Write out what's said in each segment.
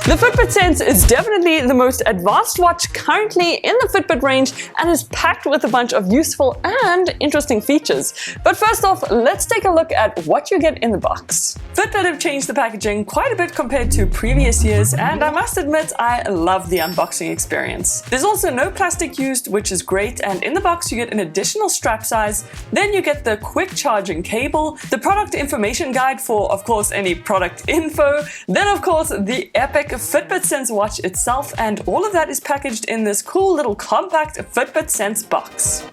The Fitbit Sense is definitely the most advanced watch currently in the Fitbit range and is packed with a bunch of useful and interesting features. But first off, let's take a look at what you get in the box. Fitbit have changed the packaging quite a bit compared to previous years, and I must admit I love the unboxing experience. There's also no plastic used, which is great, and in the box you get an additional strap size, then you get the quick charging cable, the product information guide for, of course, any product info, then of course the epic Fitbit Sense watch itself, and all of that is packaged in this cool little compact Fitbit Sense box.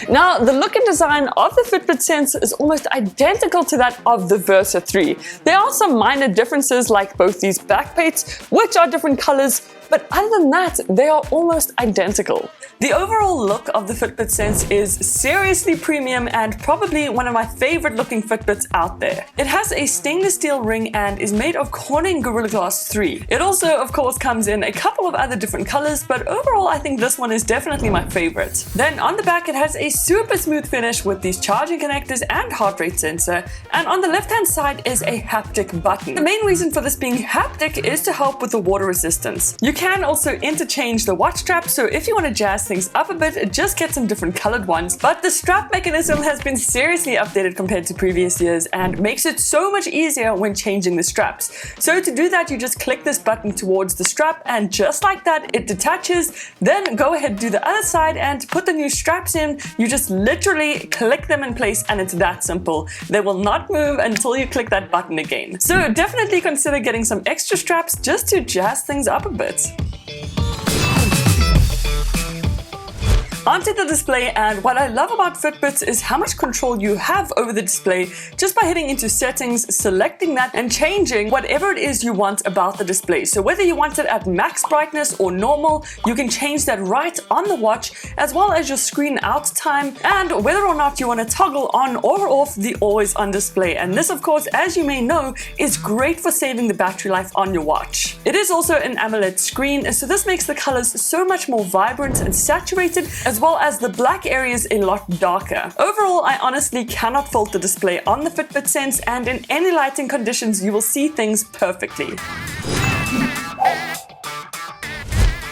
Now, the look and design of the Fitbit Sense is almost identical to that of the Versa 3. There are some minor differences, like both these backplates, which are different colors, but other than that, they are almost identical. The overall look of the Fitbit Sense is seriously premium and probably one of my favorite looking Fitbits out there. It has a stainless steel ring and is made of Corning Gorilla Glass 3. It also, of course, comes in a couple of other different colors, but overall I think this one is definitely my favorite. Then on the back it has a super smooth finish with these charging connectors and heart rate sensor, and on the left hand side is a haptic button. The main reason for this being haptic is to help with the water resistance. You can also interchange the watch strap, so if you want to jazz things up a bit, just get some different colored ones. But the strap mechanism has been seriously updated compared to previous years and makes it so much easier when changing the straps. So to do that, you just click this button towards the strap, and just like that it detaches. Then go ahead, do the other side and put the new straps in. You just literally click them in place and it's that simple. They will not move until you click that button again. So definitely consider getting some extra straps just to jazz things up a bit. Onto the display, and what I love about Fitbits is how much control you have over the display just by heading into settings, selecting that and changing whatever it is you want about the display. So whether you want it at max brightness or normal, you can change that right on the watch, as well as your screen out time and whether or not you want to toggle on or off the always on display. And this, of course, as you may know, is great for saving the battery life on your watch. It is also an AMOLED screen, so this makes the colors so much more vibrant and saturated, as well as the black areas a lot darker. Overall, I honestly cannot fault the display on the Fitbit Sense, and in any lighting conditions you will see things perfectly.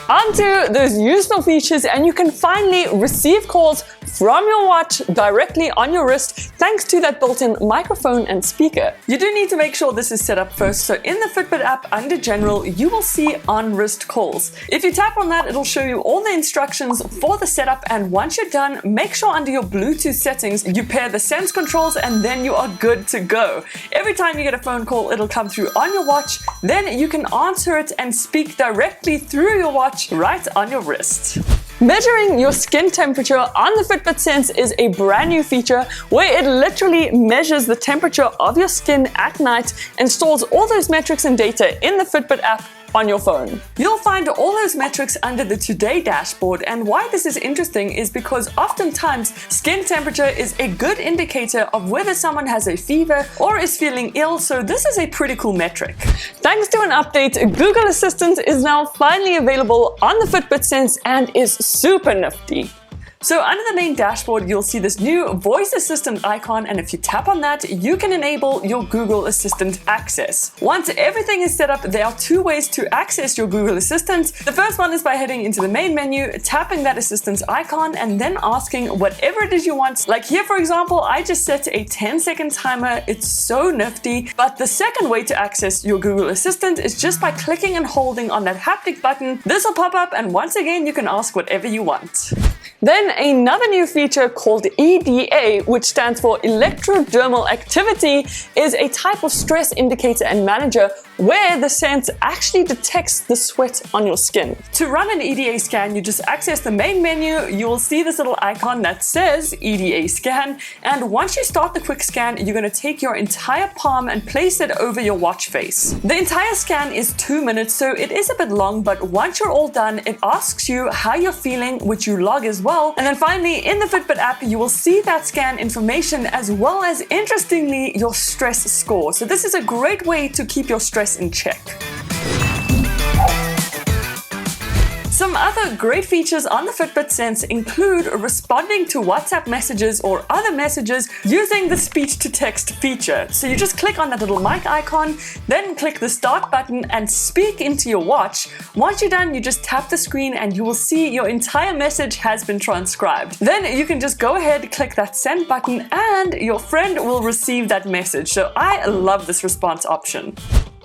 Onto those useful features, and you can finally receive calls from your watch directly on your wrist thanks to that built-in microphone and speaker. You do need to make sure this is set up first, so in the Fitbit app under General you will see on-wrist calls. If you tap on that, it'll show you all the instructions for the setup, and once you're done, make sure under your Bluetooth settings you pair the Sense controls and then you are good to go. Every time you get a phone call, it'll come through on your watch, then you can answer it and speak directly through your watch right on your wrist. Measuring your skin temperature on the Fitbit Sense is a brand new feature where it literally measures the temperature of your skin at night and stores all those metrics and data in the Fitbit app on your phone. You'll find all those metrics under the Today dashboard, and why this is interesting is because oftentimes skin temperature is a good indicator of whether someone has a fever or is feeling ill, so this is a pretty cool metric. Thanks to an update, Google Assistant is now finally available on the Fitbit Sense and is super nifty. So under the main dashboard, you'll see this new voice assistant icon, and if you tap on that, you can enable your Google Assistant access. Once everything is set up, there are two ways to access your Google Assistant. The first one is by heading into the main menu, tapping that assistant icon, and then asking whatever it is you want. Like here, for example, I just set a 10-second timer. It's so nifty. But the second way to access your Google Assistant is just by clicking and holding on that haptic button. This will pop up, and once again, you can ask whatever you want. Then another new feature called EDA, which stands for Electrodermal Activity, is a type of stress indicator and manager where the Sense actually detects the sweat on your skin. To run an EDA scan, you just access the main menu, you will see this little icon that says EDA scan, and once you start the quick scan, you're going to take your entire palm and place it over your watch face. The entire scan is 2 minutes, so it is a bit long, but once you're all done, it asks you how you're feeling, which you log as well. And then finally, in the Fitbit app, you will see that scan information as well as, interestingly, your stress score. So this is a great way to keep your stress in check. Some Some other great features on the Fitbit Sense include responding to WhatsApp messages or other messages using the speech-to-text feature. So you just click on that little mic icon, then click the start button and speak into your watch. Once you're done, you just tap the screen and you will see your entire message has been transcribed. Then you can just go ahead, click that send button, and your friend will receive that message. So I love this response option.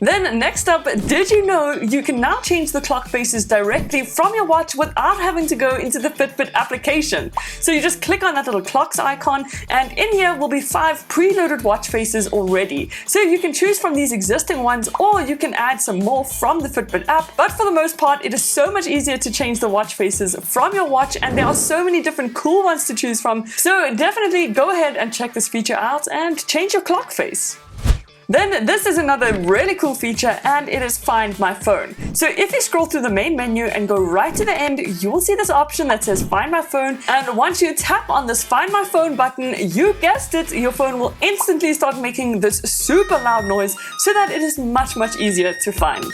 Then next up, did you know you can now change the clock faces directly from your watch without having to go into the Fitbit application? So you just click on that little clocks icon and in here will be 5 preloaded watch faces already. So you can choose from these existing ones or you can add some more from the Fitbit app. But for the most part, it is so much easier to change the watch faces from your watch and there are so many different cool ones to choose from. So definitely go ahead and check this feature out and change your clock face. Then this is another really cool feature and it is Find My Phone. So if you scroll through the main menu and go right to the end, you will see this option that says Find My Phone, and once you tap on this Find My Phone button, you guessed it, your phone will instantly start making this super loud noise so that it is much easier to find.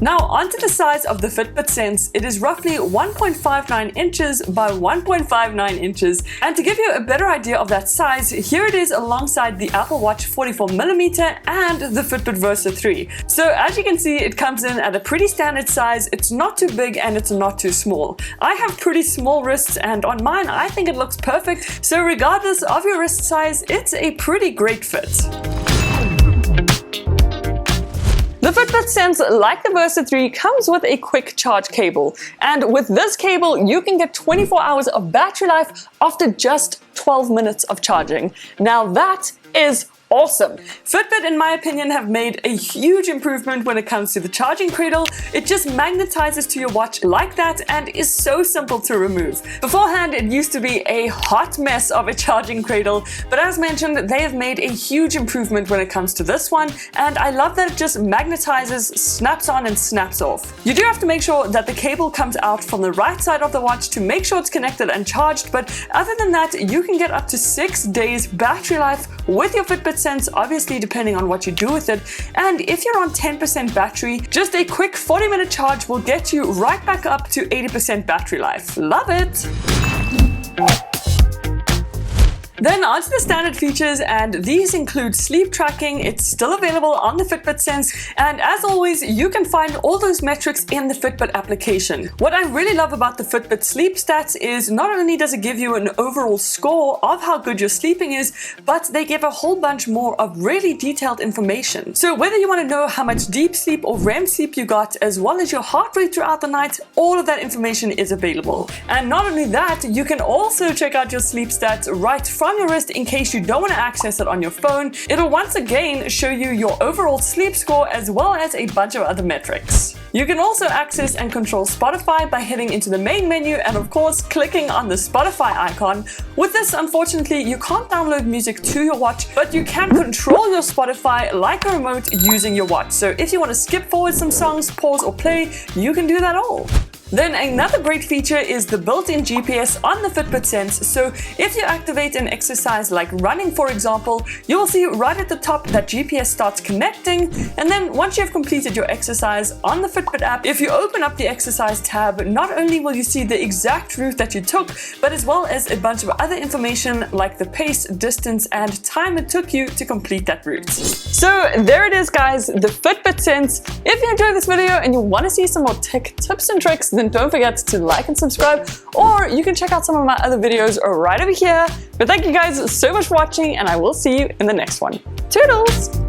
Now onto the size of the Fitbit Sense. It is roughly 1.59 inches by 1.59 inches. And to give you a better idea of that size, here it is alongside the Apple Watch 44mm and the Fitbit Versa 3. So as you can see, it comes in at a pretty standard size. It's not too big and it's not too small. I have pretty small wrists and on mine I think it looks perfect. So regardless of your wrist size, it's a pretty great fit. The Fitbit Sense, like the Versa 3, comes with a quick charge cable. And with this cable, you can get 24 hours of battery life after just 12 minutes of charging. Now that is awesome. Fitbit, in my opinion, have made a huge improvement when it comes to the charging cradle. It just magnetizes to your watch like that and is so simple to remove. Beforehand, it used to be a hot mess of a charging cradle, but as mentioned, they have made a huge improvement when it comes to this one, and I love that it just magnetizes, snaps on and snaps off. You do have to make sure that the cable comes out from the right side of the watch to make sure it's connected and charged, but other than that, you can get up to 6 days battery life with your Fitbit Sense, obviously depending on what you do with it. And if you're on 10% battery, just a quick 40-minute charge will get you right back up to 80% battery life. Love it! Then onto the standard features, and these include sleep tracking. It's still available on the Fitbit Sense, and as always, you can find all those metrics in the Fitbit application. What I really love about the Fitbit sleep stats is not only does it give you an overall score of how good your sleeping is, but they give a whole bunch more of really detailed information. So whether you want to know how much deep sleep or REM sleep you got, as well as your heart rate throughout the night, all of that information is available. And not only that, you can also check out your sleep stats right from your wrist in case you don't want to access it on your phone. It'll once again show you your overall sleep score as well as a bunch of other metrics. You can also access and control Spotify by heading into the main menu and of course clicking on the Spotify icon. With this, unfortunately, you can't download music to your watch, but you can control your Spotify like a remote using your watch. So if you want to skip forward some songs, pause or play, you can do that all. Then another great feature is the built-in GPS on the Fitbit Sense. So if you activate an exercise like running, for example, you will see right at the top that GPS starts connecting. And then once you've completed your exercise on the Fitbit app, if you open up the exercise tab, not only will you see the exact route that you took, but as well as a bunch of other information like the pace, distance, and time it took you to complete that route. So there it is, guys, the Fitbit Sense. If you enjoyed this video and you want to see some more tech tips and tricks, then don't forget to like and subscribe, or you can check out some of my other videos right over here. But thank you guys so much for watching, and I will see you in the next one. Toodles!